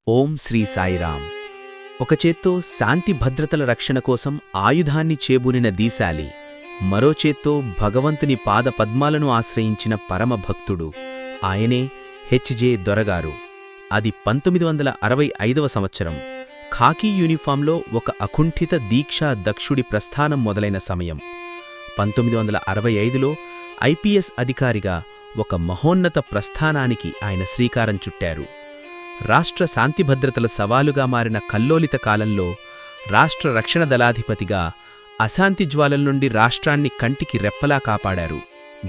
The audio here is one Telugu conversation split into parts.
ఓం శ్రీ సాయిరాం. ఒక చేత్తో శాంతి భద్రతల రక్షణ కోసం ఆయుధాన్ని చేబూనిన దీశాలి, మరో చేత్తో భగవంతుని పాద పద్మాలను ఆశ్రయించిన పరమభక్తుడు. ఆయనే హెచ్.జె. దొరగారు. అది 1965వ సంవత్సరం. ఖాకీ యూనిఫాంలో ఒక అకుంఠిత దీక్షా దక్షుడి ప్రస్థానం మొదలైన సమయం. 1965లో ఐపీఎస్ అధికారిగా ఒక మహోన్నత ప్రస్థానానికి ఆయన శ్రీకారం చుట్టారు. రాష్ట్ర శాంతిభద్రతల సవాలుగా మారిన కల్లోలిత కాలంలో రాష్ట్ర రక్షణ దళాధిపతిగా అశాంతి జ్వాలల నుండి రాష్ట్రాన్ని కంటికి రెప్పలా కాపాడారు.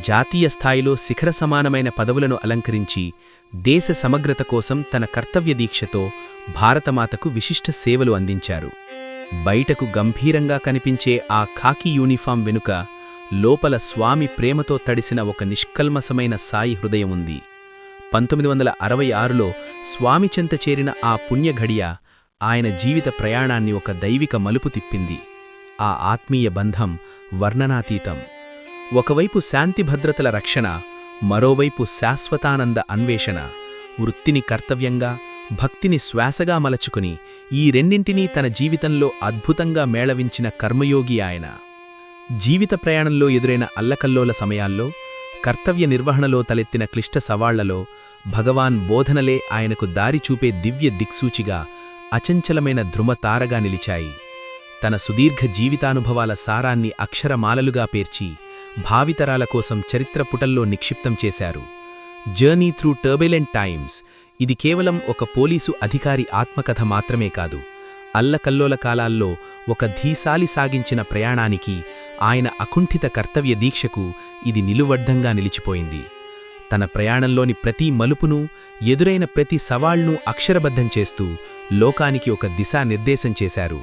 జాతీయ స్థాయిలో శిఖర సమానమైన పదవులను అలంకరించి దేశ సమగ్రత కోసం తన కర్తవ్య దీక్షతో భారతమాతకు విశిష్ట సేవలు అందించారు. బయటకు గంభీరంగా కనిపించే ఆ ఖాకీ యూనిఫాం వెనుక లోపల స్వామి ప్రేమతో తడిసిన ఒక నిష్కల్మసమైన సాయి హృదయం ఉంది. 1966లో స్వామి చెంత చేరిన ఆ పుణ్యఘడియ ఆయన జీవిత ప్రయాణాన్ని ఒక దైవిక మలుపు తిప్పింది. ఆ ఆత్మీయ బంధం వర్ణనాతీతం. ఒకవైపు శాంతి భద్రతల రక్షణ, మరోవైపు శాశ్వతానంద అన్వేషణ. వృత్తిని కర్తవ్యంగా, భక్తిని శ్వాసగా మలచుకుని ఈ రెండింటినీ తన జీవితంలో అద్భుతంగా మేళవించిన కర్మయోగి ఆయన. జీవిత ప్రయాణంలో ఎదురైన అల్లకల్లోల సమయాల్లో, కర్తవ్య నిర్వహణలో తలెత్తిన క్లిష్ట సవాళ్లలో భగవాన్ బోధనలే ఆయనకు దారి చూపే దివ్య దిక్సూచిగా, అచంచలమైన ధృమతారగా నిలిచాయి. తన సుదీర్ఘ జీవితానుభవాల సారాన్ని అక్షరమాలలుగా పేర్చి భావితరాల కోసం చరిత్ర పుటల్లో నిక్షిప్తం చేశారు. Journey through turbulent times. ఇది కేవలం ఒక పోలీసు అధికారి ఆత్మకథ మాత్రమే కాదు. అల్లకల్లోల కాలాల్లో ఒక ధీశాలి సాగించిన ప్రయాణానికి, ఆయన అకుంఠిత కర్తవ్య దీక్షకు ఇది నిలువడ్డంగా నిలిచిపోయింది. తన ప్రయాణంలోని ప్రతి మలుపును, ఎదురైన ప్రతి సవాళ్ను అక్షరబద్ధం చేస్తూ లోకానికి ఒక దిశానిర్దేశం చేశారు.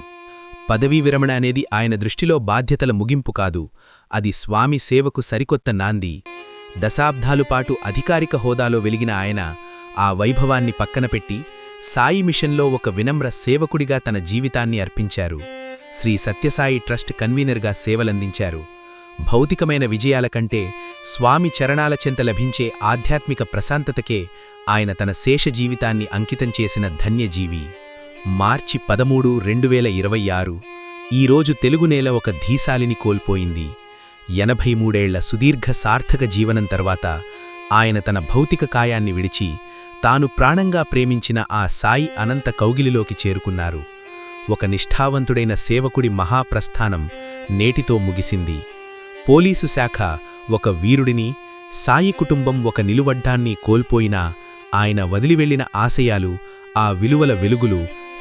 పదవీ విరమణ అనేది ఆయన దృష్టిలో బాధ్యతల ముగింపు కాదు, అది స్వామి సేవకు సరికొత్త నాంది. దశాబ్దాలుపాటు అధికారిక హోదాలో వెలిగిన ఆయన ఆ వైభవాన్ని పక్కనపెట్టి సాయి మిషన్లో ఒక వినమ్ర సేవకుడిగా తన జీవితాన్ని అర్పించారు. శ్రీ సత్యసాయి ట్రస్ట్ కన్వీనర్గా సేవలందించారు. భౌతికమైన విజయాల కంటే స్వామి చరణాల చెంత లభించే ఆధ్యాత్మిక ప్రశాంతతకే ఆయన తన శేష జీవితాన్ని అంకితం చేసిన ధన్యజీవి. మార్చి 13, 2026 ఈరోజు తెలుగునేల ఒక ధీశాలిని కోల్పోయింది. 83 ఏళ్ల సుదీర్ఘ సార్థక జీవనం తర్వాత ఆయన తన భౌతిక కాయాన్ని విడిచి తాను ప్రాణంగా ప్రేమించిన ఆ సాయి అనంత కౌగిలిలోకి చేరుకున్నారు. ఒక నిష్ఠావంతుడైన సేవకుడి మహాప్రస్థానం నేటితో ముగిసింది. పోలీసు శాఖ ఒక వీరుడిని, సాయి కుటుంబం ఒక నిలువడ్డాన్ని కోల్పోయినా ఆయన వదిలివెళ్లిన ఆశయాలు, ఆ విలువల వెలుగులు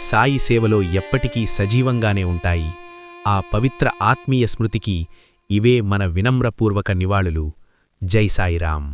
సాయి సేవలో ఎప్పటికీ సజీవంగానే ఉంటాయి. ఆ పవిత్ర ఆత్మీయ స్మృతికి ఇవే మన వినమ్రపూర్వక నివాళులు. జై సాయిరాం.